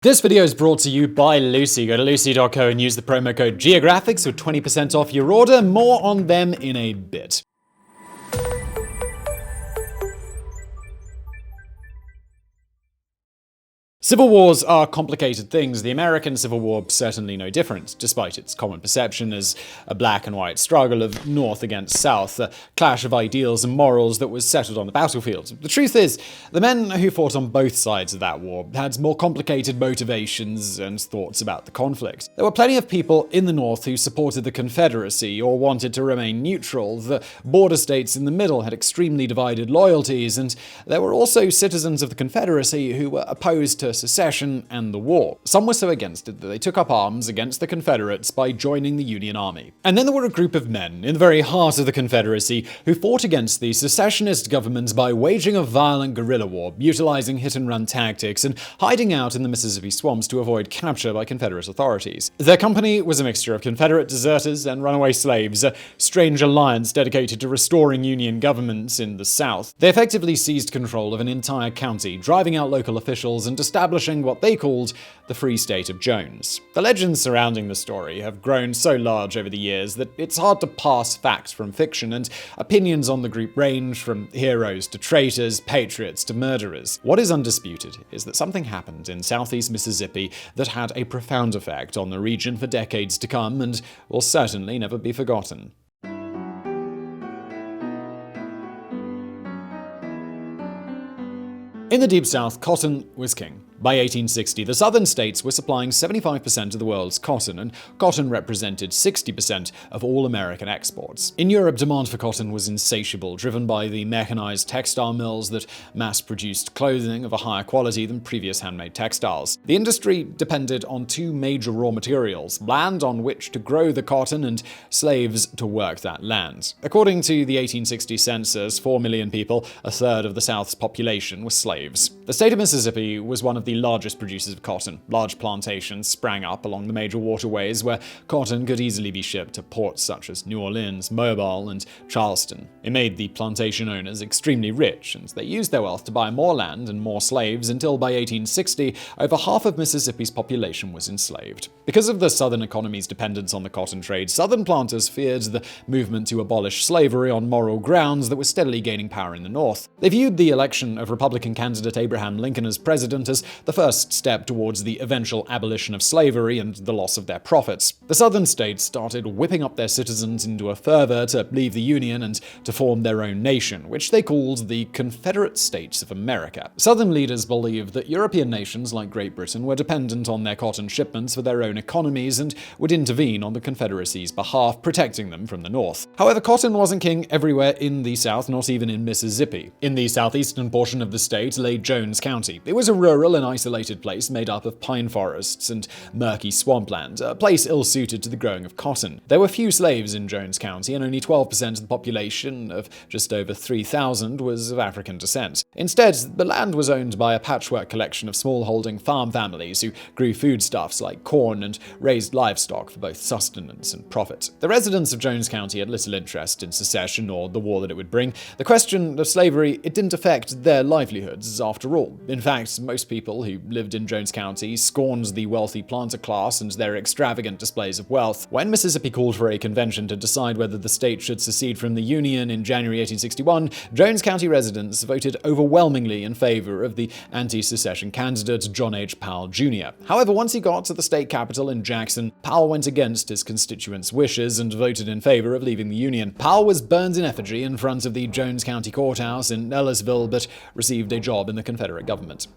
This video is brought to you by Lucy. Go to lucy.co and use the promo code Geographics for 20% off your order. More on them in a bit. Civil wars are complicated things. The American Civil War certainly no different, despite its common perception as a black and white struggle of North against South, a clash of ideals and morals that was settled on the battlefield. The truth is, the men who fought on both sides of that war had more complicated motivations and thoughts about the conflict. There were plenty of people in the North who supported the Confederacy or wanted to remain neutral. The border states in the middle had extremely divided loyalties, and there were also citizens of the Confederacy who were opposed to secession and the war. Some were so against it that they took up arms against the Confederates by joining the Union Army. And then there were a group of men in the very heart of the Confederacy who fought against the secessionist government by waging a violent guerrilla war, utilizing hit-and-run tactics and hiding out in the Mississippi swamps to avoid capture by Confederate authorities. Their company was a mixture of Confederate deserters and runaway slaves, a strange alliance dedicated to restoring Union governments in the South. They effectively seized control of an entire county, driving out local officials and establishing what they called the Free State of Jones. The legends surrounding the story have grown so large over the years that it's hard to parse facts from fiction, and opinions on the group range from heroes to traitors, patriots to murderers. What is undisputed is that something happened in southeast Mississippi that had a profound effect on the region for decades to come and will certainly never be forgotten. In the Deep South, cotton was king. By 1860, the southern states were supplying 75% of the world's cotton, and cotton represented 60% of all American exports. In Europe, demand for cotton was insatiable, driven by the mechanized textile mills that mass-produced clothing of a higher quality than previous handmade textiles. The industry depended on two major raw materials: land on which to grow the cotton and slaves to work that land. According to the 1860 census, 4 million people, a third of the South's population, were slaves. The state of Mississippi was one of the largest producers of cotton. Large plantations sprang up along the major waterways where cotton could easily be shipped to ports such as New Orleans, Mobile, and Charleston. It made the plantation owners extremely rich, and they used their wealth to buy more land and more slaves until by 1860, over half of Mississippi's population was enslaved. Because of the southern economy's dependence on the cotton trade, southern planters feared the movement to abolish slavery on moral grounds that was steadily gaining power in the North. They viewed the election of Republican candidate Abraham Lincoln as president as the first step towards the eventual abolition of slavery and the loss of their profits. The southern states started whipping up their citizens into a fervor to leave the Union and to form their own nation, which they called the Confederate States of America. Southern leaders believed that European nations like Great Britain were dependent on their cotton shipments for their own economies and would intervene on the Confederacy's behalf, protecting them from the North. However, cotton wasn't king everywhere in the South, not even in Mississippi. In the southeastern portion of the state lay Jones County. It was a rural and isolated place made up of pine forests and murky swampland, a place ill-suited to the growing of cotton. There were few slaves in Jones County, and only 12% of the population, of just over 3,000, was of African descent. Instead, the land was owned by a patchwork collection of small-holding farm families who grew foodstuffs like corn and raised livestock for both sustenance and profit. The residents of Jones County had little interest in secession or the war that it would bring. The question of slavery, it didn't affect their livelihoods after all. In fact, most people who lived in Jones County scorned the wealthy planter class and their extravagant displays of wealth. When Mississippi called for a convention to decide whether the state should secede from the Union in January 1861, Jones County residents voted overwhelmingly in favor of the anti-secession candidate John H. Powell Jr. However, once he got to the state capital in Jackson, Powell went against his constituents' wishes and voted in favor of leaving the Union. Powell was burned in effigy in front of the Jones County courthouse in Ellisville, but received a job in the Confederate government.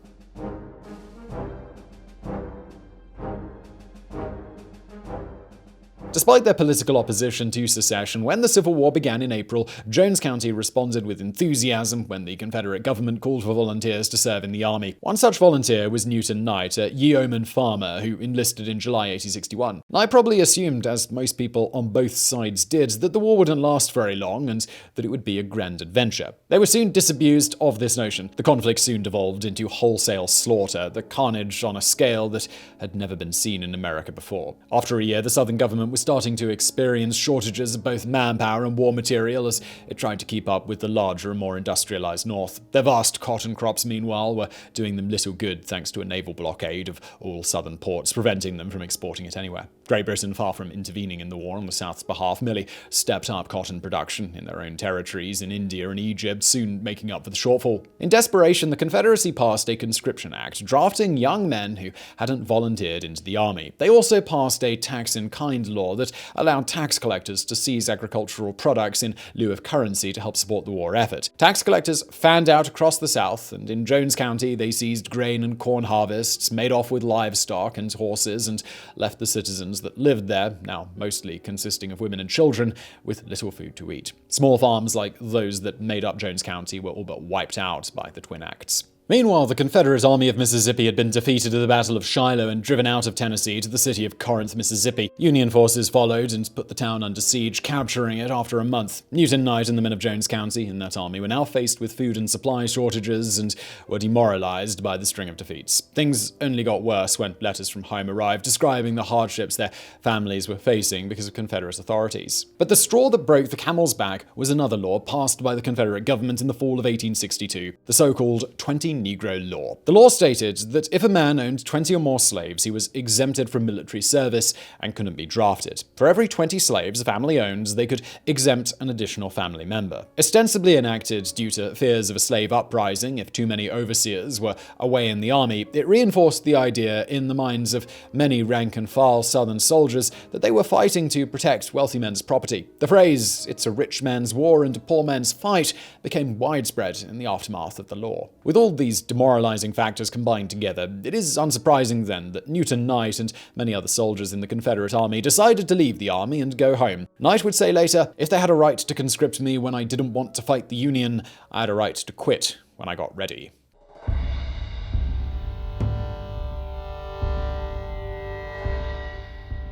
Despite their political opposition to secession, when the Civil War began in April, Jones County responded with enthusiasm when the Confederate government called for volunteers to serve in the army. One such volunteer was Newton Knight, a yeoman farmer who enlisted in July 1861. Knight probably assumed, as most people on both sides did, that the war wouldn't last very long and that it would be a grand adventure. They were soon disabused of this notion. The conflict soon devolved into wholesale slaughter, the carnage on a scale that had never been seen in America before. After a year, the Southern government was starting to experience shortages of both manpower and war material as it tried to keep up with the larger and more industrialized North. Their vast cotton crops, meanwhile, were doing them little good thanks to a naval blockade of all southern ports, preventing them from exporting it anywhere. Great Britain, far from intervening in the war on the South's behalf, merely stepped up cotton production in their own territories in India and Egypt, soon making up for the shortfall. In desperation, the Confederacy passed a conscription act, drafting young men who hadn't volunteered into the army. They also passed a tax-in-kind law that allowed tax collectors to seize agricultural products in lieu of currency to help support the war effort. Tax collectors fanned out across the South, and in Jones County they seized grain and corn harvests, made off with livestock and horses, and left the citizens that lived there, now mostly consisting of women and children, with little food to eat. Small farms like those that made up Jones County were all but wiped out by the Twin Acts. Meanwhile, the Confederate Army of Mississippi had been defeated at the Battle of Shiloh and driven out of Tennessee to the city of Corinth, Mississippi. Union forces followed and put the town under siege, capturing it after a month. Newton Knight and the men of Jones County and that army were now faced with food and supply shortages and were demoralized by the string of defeats. Things only got worse when letters from home arrived describing the hardships their families were facing because of Confederate authorities. But the straw that broke the camel's back was another law passed by the Confederate government in the fall of 1862, the so-called 20 Negro Law. The law stated that if a man owned 20 or more slaves, he was exempted from military service and couldn't be drafted. For every 20 slaves a family owned, they could exempt an additional family member. Ostensibly enacted due to fears of a slave uprising if too many overseers were away in the army, it reinforced the idea in the minds of many rank-and-file Southern soldiers that they were fighting to protect wealthy men's property. The phrase, "it's a rich man's war and a poor man's fight," became widespread in the aftermath of the law. With all these demoralizing factors combined together, it is unsurprising then that Newton Knight and many other soldiers in the Confederate Army decided to leave the army and go home. Knight would say later, "If they had a right to conscript me when I didn't want to fight the Union, I had a right to quit when I got ready."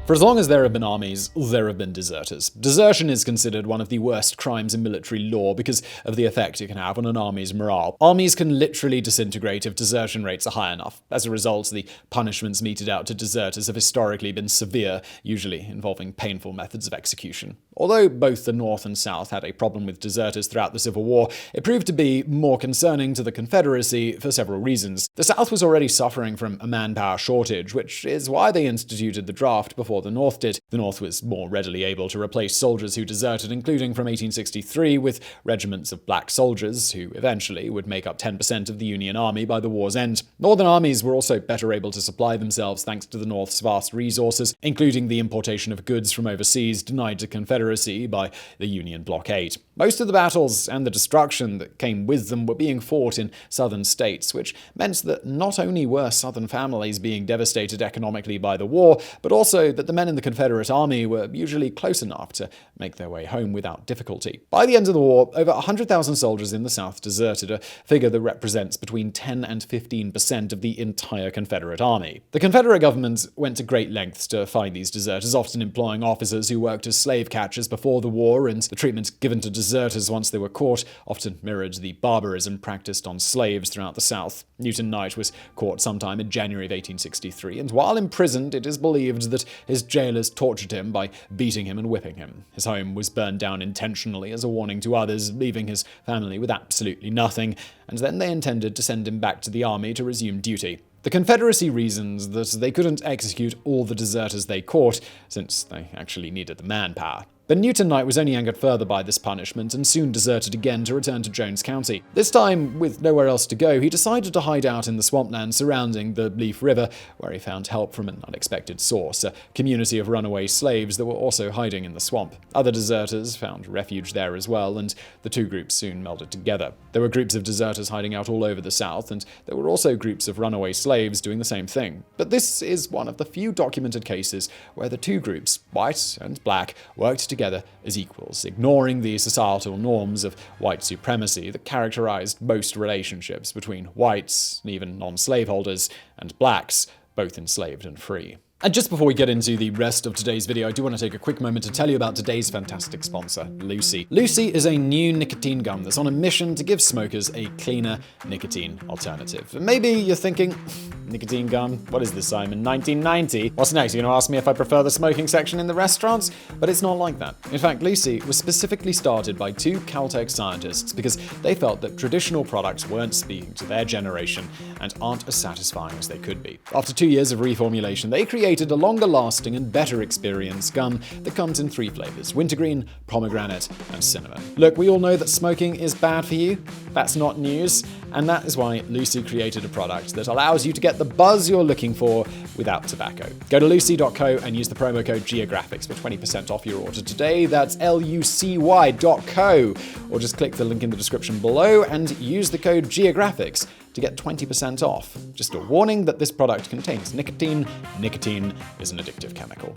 For as long as there have been armies, there have been deserters. Desertion is considered one of the worst crimes in military law because of the effect it can have on an army's morale. Armies can literally disintegrate if desertion rates are high enough. As a result, the punishments meted out to deserters have historically been severe, usually involving painful methods of execution. Although both the North and South had a problem with deserters throughout the Civil War, it proved to be more concerning to the Confederacy for several reasons. The South was already suffering from a manpower shortage, which is why they instituted the draft before the North did. The North was more readily able to replace soldiers who deserted, including from 1863, with regiments of black soldiers, who eventually would make up 10% of the Union Army by the war's end. Northern armies were also better able to supply themselves thanks to the North's vast resources, including the importation of goods from overseas denied to Confederacy by the Union blockade. Most of the battles and the destruction that came with them were being fought in southern states, which meant that not only were southern families being devastated economically by the war, but also that the men in the Confederate Army were usually close enough to make their way home without difficulty. By the end of the war, over 100,000 soldiers in the South deserted, a figure that represents between 10 and 15% of the entire Confederate Army. The Confederate government went to great lengths to find these deserters, often employing officers who worked as slave catchers before the war, and the treatment given to deserters once they were caught often mirrored the barbarism practiced on slaves throughout the South. Newton Knight was caught sometime in January of 1863, and while imprisoned, it is believed that his jailers tortured him by beating him and whipping him. His home was burned down intentionally as a warning to others, leaving his family with absolutely nothing, and then they intended to send him back to the army to resume duty. The Confederacy reasoned that they couldn't execute all the deserters they caught, since they actually needed the manpower. But Newton Knight was only angered further by this punishment and soon deserted again to return to Jones County. This time, with nowhere else to go, he decided to hide out in the swampland surrounding the Leaf River, where he found help from an unexpected source, a community of runaway slaves that were also hiding in the swamp. Other deserters found refuge there as well, and the two groups soon melded together. There were groups of deserters hiding out all over the South, and there were also groups of runaway slaves doing the same thing. But this is one of the few documented cases where the two groups, white and black, worked together as equals, ignoring the societal norms of white supremacy that characterized most relationships between whites, even non-slaveholders, and blacks, both enslaved and free. And just before we get into the rest of today's video, I do want to take a quick moment to tell you about today's fantastic sponsor, Lucy. Lucy is a new nicotine gum that's on a mission to give smokers a cleaner nicotine alternative. And maybe you're thinking, nicotine gum? What is this, Simon? 1990? What's next? You're going to ask me if I prefer the smoking section in the restaurants? But it's not like that. In fact, Lucy was specifically started by two Caltech scientists because they felt that traditional products weren't speaking to their generation and aren't as satisfying as they could be. After 2 years of reformulation, they created a longer-lasting and better experience gum that comes in 3 flavors: wintergreen, pomegranate, and cinnamon. Look, we all know that smoking is bad for you. That's not news. And that is why Lucy created a product that allows you to get the buzz you're looking for without tobacco. Go to lucy.co and use the promo code Geographics for 20% off your order today. That's lucy.co. Or just click the link in the description below and use the code Geographics to get 20% off. Just a warning that this product contains nicotine. Nicotine is an addictive chemical.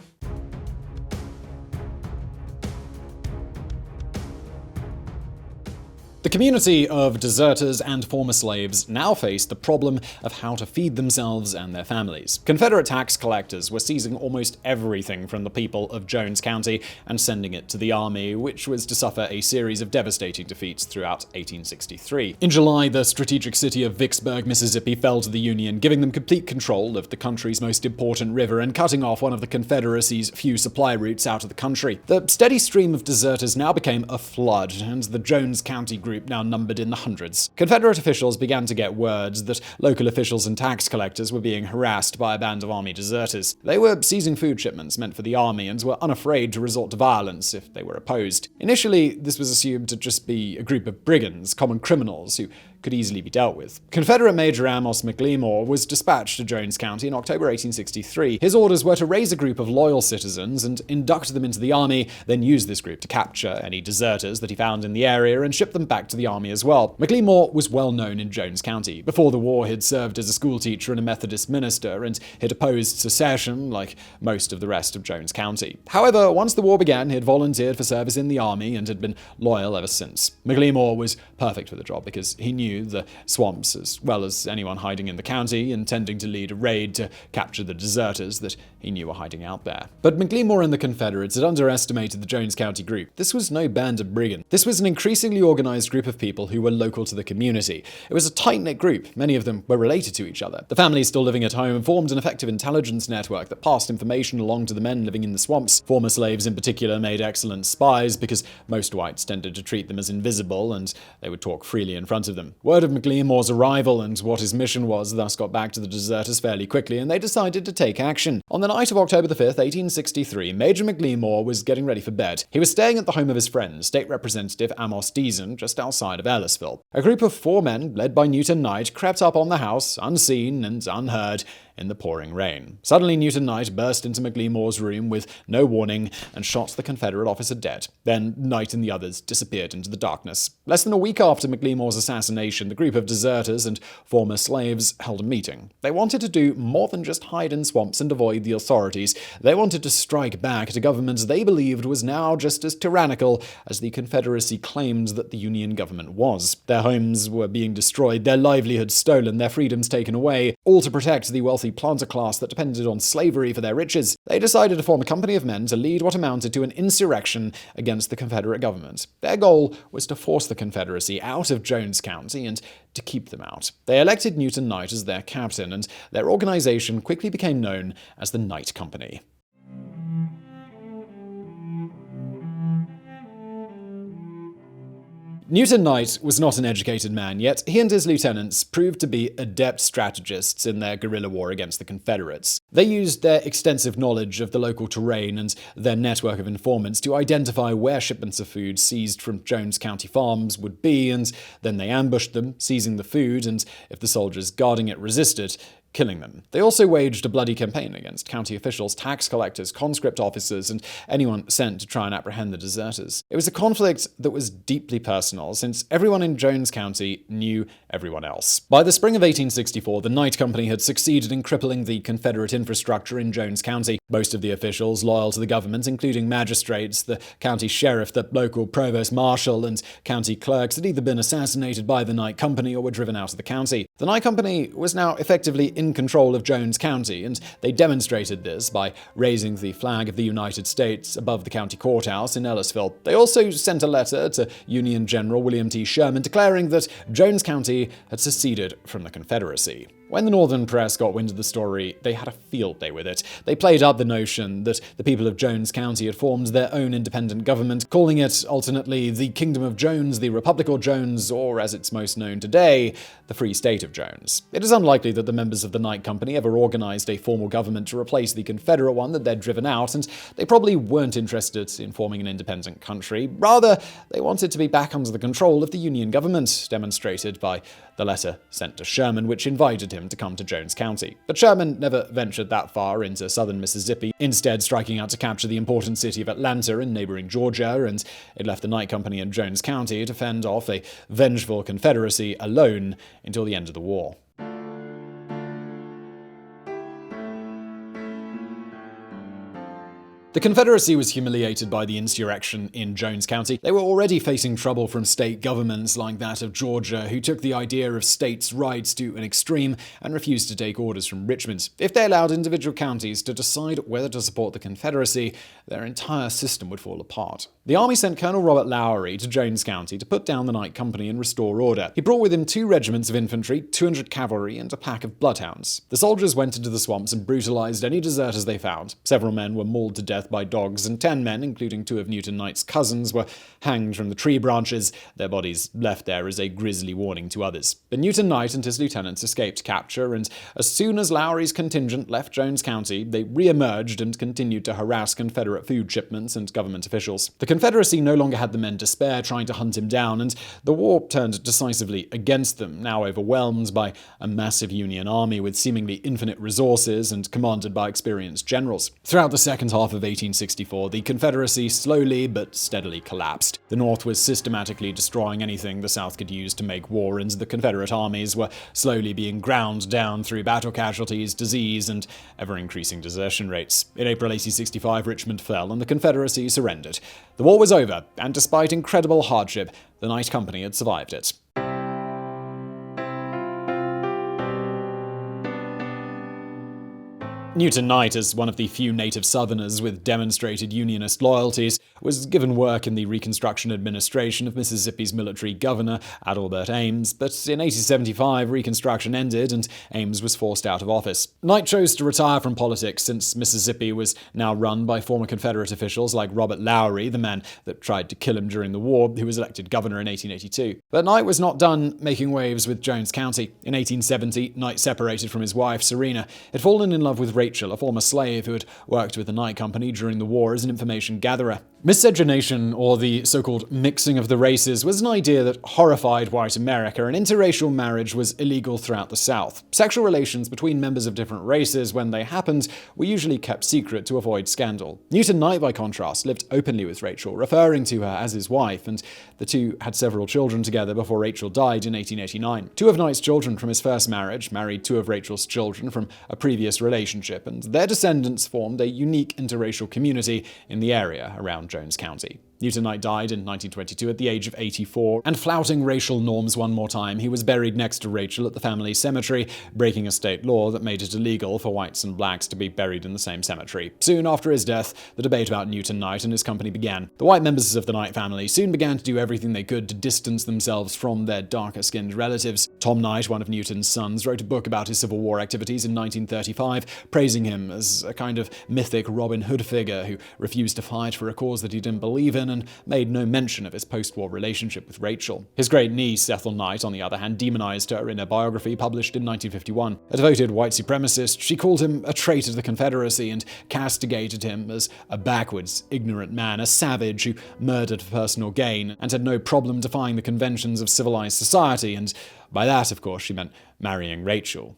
The community of deserters and former slaves now faced the problem of how to feed themselves and their families. Confederate tax collectors were seizing almost everything from the people of Jones County and sending it to the army, which was to suffer a series of devastating defeats throughout 1863. In July, the strategic city of Vicksburg, Mississippi, fell to the Union, giving them complete control of the country's most important river and cutting off one of the Confederacy's few supply routes out of the country. The steady stream of deserters now became a flood, and the Jones County group now numbered in the hundreds. Confederate officials began to get words that local officials and tax collectors were being harassed by a band of army deserters. They were seizing food shipments meant for the army and were unafraid to resort to violence if they were opposed. Initially, this was assumed to just be a group of brigands, common criminals who could easily be dealt with. Confederate Major Amos McLemore was dispatched to Jones County in October 1863. His orders were to raise a group of loyal citizens and induct them into the army, then use this group to capture any deserters that he found in the area and ship them back to the army as well. McLemore was well known in Jones County. Before the war, he'd served as a schoolteacher and a Methodist minister, and he'd opposed secession like most of the rest of Jones County. However, once the war began, he'd volunteered for service in the army and had been loyal ever since. McLemore was perfect for the job because he knew the swamps as well as anyone hiding in the county, intending to lead a raid to capture the deserters that he knew were hiding out there. But McLemore and the Confederates had underestimated the Jones County group. This was no band of brigands. This was an increasingly organized group of people who were local to the community. It was a tight-knit group. Many of them were related to each other. The families still living at home formed an effective intelligence network that passed information along to the men living in the swamps. Former slaves in particular made excellent spies because most whites tended to treat them as invisible and they would talk freely in front of them. Word of McLemore's arrival and what his mission was thus got back to the deserters fairly quickly, and they decided to take action. On the night of October the 5th, 1863, Major McLemore was getting ready for bed. He was staying at the home of his friend, State Representative Amos Deason, just outside of Ellisville. A group of 4 men, led by Newton Knight, crept up on the house, unseen and unheard, in the pouring rain. Suddenly, Newton Knight burst into McLemore's room with no warning and shot the Confederate officer dead. Then Knight and the others disappeared into the darkness. Less than a week after McLemore's assassination, the group of deserters and former slaves held a meeting. They wanted to do more than just hide in swamps and avoid the authorities. They wanted to strike back at a government they believed was now just as tyrannical as the Confederacy claimed that the Union government was. Their homes were being destroyed, their livelihoods stolen, their freedoms taken away, all to protect the wealthy planter class that depended on slavery for their riches. They decided to form a company of men to lead what amounted to an insurrection against the Confederate government. Their goal was to force the Confederacy out of Jones County and to keep them out. They elected Newton Knight as their captain, and their organization quickly became known as the Knight Company. Newton Knight was not an educated man, yet he and his lieutenants proved to be adept strategists in their guerrilla war against the Confederates. They used their extensive knowledge of the local terrain and their network of informants to identify where shipments of food seized from Jones County farms would be, and then they ambushed them, seizing the food, and if the soldiers guarding it resisted, killing them. They also waged a bloody campaign against county officials, tax collectors, conscript officers, and anyone sent to try and apprehend the deserters. It was a conflict that was deeply personal, since everyone in Jones County knew everyone else. By the spring of 1864, the Knight Company had succeeded in crippling the Confederate infrastructure in Jones County. Most of the officials loyal to the government, including magistrates, the county sheriff, the local provost marshal, and county clerks, had either been assassinated by the Knight Company or were driven out of the county. The Knight Company was now effectively in control of Jones County, and they demonstrated this by raising the flag of the United States above the county courthouse in Ellisville. They also sent a letter to Union General William T. Sherman declaring that Jones County had seceded from the Confederacy. When the Northern press got wind of the story, they had a field day with it. They played up the notion that the people of Jones County had formed their own independent government, calling it alternately the Kingdom of Jones, the Republic of Jones, or as it's most known today, the Free State of Jones. It is unlikely that the members of the Knight Company ever organized a formal government to replace the Confederate one that they'd driven out, and they probably weren't interested in forming an independent country. Rather, they wanted to be back under the control of the Union government, demonstrated by the letter sent to Sherman, which invited him to come to Jones County. But Sherman never ventured that far into southern Mississippi, instead striking out to capture the important city of Atlanta in neighboring Georgia, and it left the Knight Company in Jones County to fend off a vengeful Confederacy alone until the end of the war. The Confederacy was humiliated by the insurrection in Jones County. They were already facing trouble from state governments like that of Georgia, who took the idea of states' rights to an extreme and refused to take orders from Richmond. If they allowed individual counties to decide whether to support the Confederacy, their entire system would fall apart. The Army sent Colonel Robert Lowry to Jones County to put down the Knight Company and restore order. He brought with him 2 regiments of infantry, 200 cavalry, and a pack of bloodhounds. The soldiers went into the swamps and brutalized any deserters they found. Several men were mauled to death by dogs, and 10 men, including 2 of Newton Knight's cousins, were hanged from the tree branches, their bodies left there as a grisly warning to others. But Newton Knight and his lieutenants escaped capture, and as soon as Lowry's contingent left Jones County, they re-emerged and continued to harass Confederate food shipments and government officials. The Confederacy no longer had the men to spare trying to hunt him down, and the war turned decisively against them, now overwhelmed by a massive Union army with seemingly infinite resources and commanded by experienced generals. Throughout the second half of 1864, the Confederacy slowly but steadily collapsed. The North was systematically destroying anything the South could use to make war, and the Confederate armies were slowly being ground down through battle casualties, disease, and ever-increasing desertion rates. In April 1865, Richmond fell, and the Confederacy surrendered. The war was over, and despite incredible hardship, the Knight Company had survived it. Newton Knight, as one of the few native Southerners with demonstrated Unionist loyalties, was given work in the Reconstruction administration of Mississippi's military governor, Adelbert Ames, but in 1875 Reconstruction ended and Ames was forced out of office. Knight chose to retire from politics since Mississippi was now run by former Confederate officials like Robert Lowry, the man that tried to kill him during the war, who was elected governor in 1882. But Knight was not done making waves with Jones County. In 1870, Knight separated from his wife, Serena, had fallen in love with Rachel, a former slave who had worked with the Knight Company during the war as an information gatherer. Miscegenation, or the so-called mixing of the races, was an idea that horrified white America, and interracial marriage was illegal throughout the South. Sexual relations between members of different races, when they happened, were usually kept secret to avoid scandal. Newton Knight, by contrast, lived openly with Rachel, referring to her as his wife, and the two had several children together before Rachel died in 1889. 2 of Knight's children from his first marriage married 2 of Rachel's children from a previous relationship, and their descendants formed a unique interracial community in the area around Jones County. Newton Knight died in 1922 at the age of 84, and flouting racial norms one more time, he was buried next to Rachel at the family cemetery, breaking a state law that made it illegal for whites and blacks to be buried in the same cemetery. Soon after his death, the debate about Newton Knight and his company began. The white members of the Knight family soon began to do everything they could to distance themselves from their darker-skinned relatives. Tom Knight, one of Newton's sons, wrote a book about his Civil War activities in 1935, praising him as a kind of mythic Robin Hood figure who refused to fight for a cause that he didn't believe in, and made no mention of his post-war relationship with Rachel. His great niece, Ethel Knight, on the other hand, demonized her in a biography published in 1951. A devoted white supremacist, she called him a traitor to the Confederacy and castigated him as a backwards, ignorant man, a savage who murdered for personal gain and had no problem defying the conventions of civilized society, and by that, of course, she meant marrying Rachel.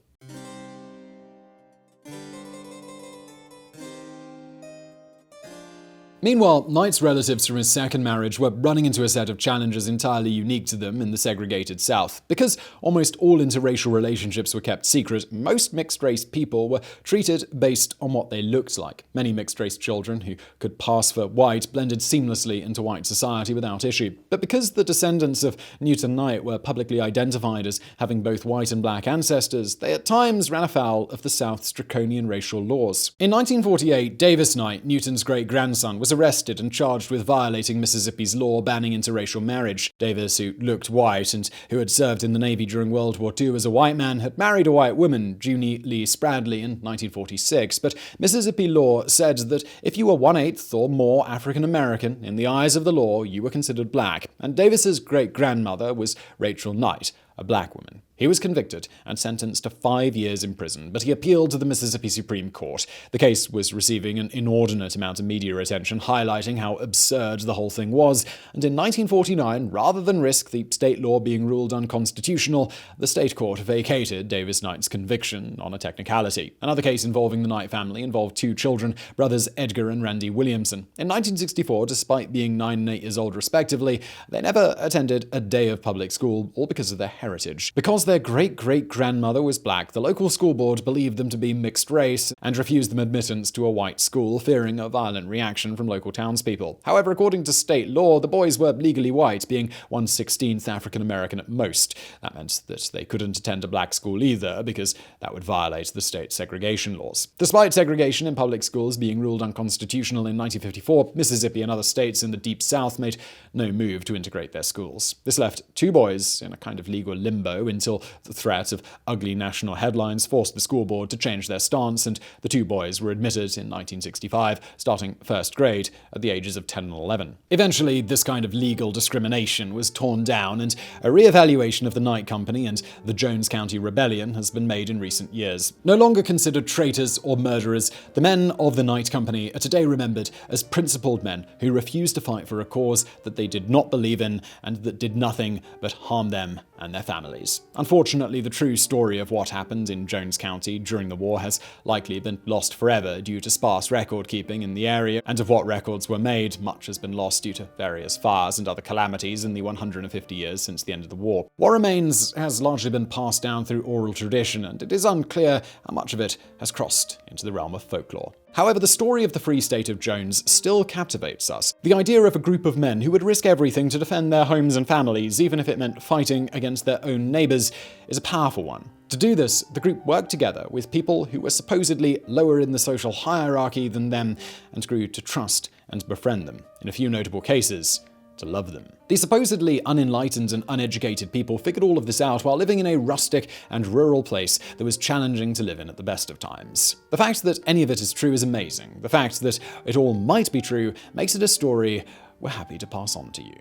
Meanwhile, Knight's relatives from his second marriage were running into a set of challenges entirely unique to them in the segregated South. Because almost all interracial relationships were kept secret, most mixed-race people were treated based on what they looked like. Many mixed-race children who could pass for white blended seamlessly into white society without issue. But because the descendants of Newton Knight were publicly identified as having both white and black ancestors, they at times ran afoul of the South's draconian racial laws. In 1948, Davis Knight, Newton's great-grandson, was arrested and charged with violating Mississippi's law banning interracial marriage. Davis, who looked white and who had served in the Navy during World War II as a white man, had married a white woman, Junie Lee Spradley, in 1946, but Mississippi law said that if you were 1/8 or more African American, in the eyes of the law, you were considered black, and Davis's great-grandmother was Rachel Knight, a black woman. He was convicted and sentenced to 5 years in prison, but he appealed to the Mississippi Supreme Court. The case was receiving an inordinate amount of media attention, highlighting how absurd the whole thing was, and in 1949, rather than risk the state law being ruled unconstitutional, the state court vacated Davis Knight's conviction on a technicality. Another case involving the Knight family involved 2 children, brothers Edgar and Randy Williamson. In 1964, despite being 9 and 8 years old respectively, they never attended a day of public school, all because of their heritage. Because their great-great-grandmother was black, the local school board believed them to be mixed race and refused them admittance to a white school, fearing a violent reaction from local townspeople. However, according to state law, the boys were legally white, being 1/16 African American at most. That meant that they couldn't attend a black school either, because that would violate the state's segregation laws. Despite segregation in public schools being ruled unconstitutional in 1954, Mississippi and other states in the Deep South made no move to integrate their schools. This left 2 boys in a kind of legal limbo until the threat of ugly national headlines forced the school board to change their stance, and the 2 boys were admitted in 1965, starting first grade at the ages of 10 and 11. Eventually, this kind of legal discrimination was torn down, and a re-evaluation of the Knight Company and the Jones County Rebellion has been made in recent years. No longer considered traitors or murderers, the men of the Knight Company are today remembered as principled men who refused to fight for a cause that they did not believe in and that did nothing but harm them and their families. Unfortunately, the true story of what happened in Jones County during the war has likely been lost forever due to sparse record-keeping in the area, and of what records were made, much has been lost due to various fires and other calamities in the 150 years since the end of the war. What remains has largely been passed down through oral tradition, and it is unclear how much of it has crossed into the realm of folklore. However, the story of the Free State of Jones still captivates us. The idea of a group of men who would risk everything to defend their homes and families, even if it meant fighting against their own neighbors, is a powerful one. To do this, the group worked together with people who were supposedly lower in the social hierarchy than them and grew to trust and befriend them. In a few notable cases, to love them. These supposedly unenlightened and uneducated people figured all of this out while living in a rustic and rural place that was challenging to live in at the best of times. The fact that any of it is true is amazing. The fact that it all might be true makes it a story we're happy to pass on to you.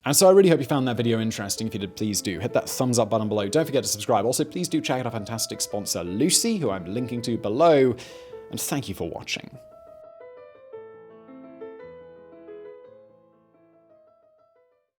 And so I really hope you found that video interesting. If you did, please do hit that thumbs up button below. Don't forget to subscribe. Also, please do check out our fantastic sponsor, Lucy, who I'm linking to below. And thank you for watching.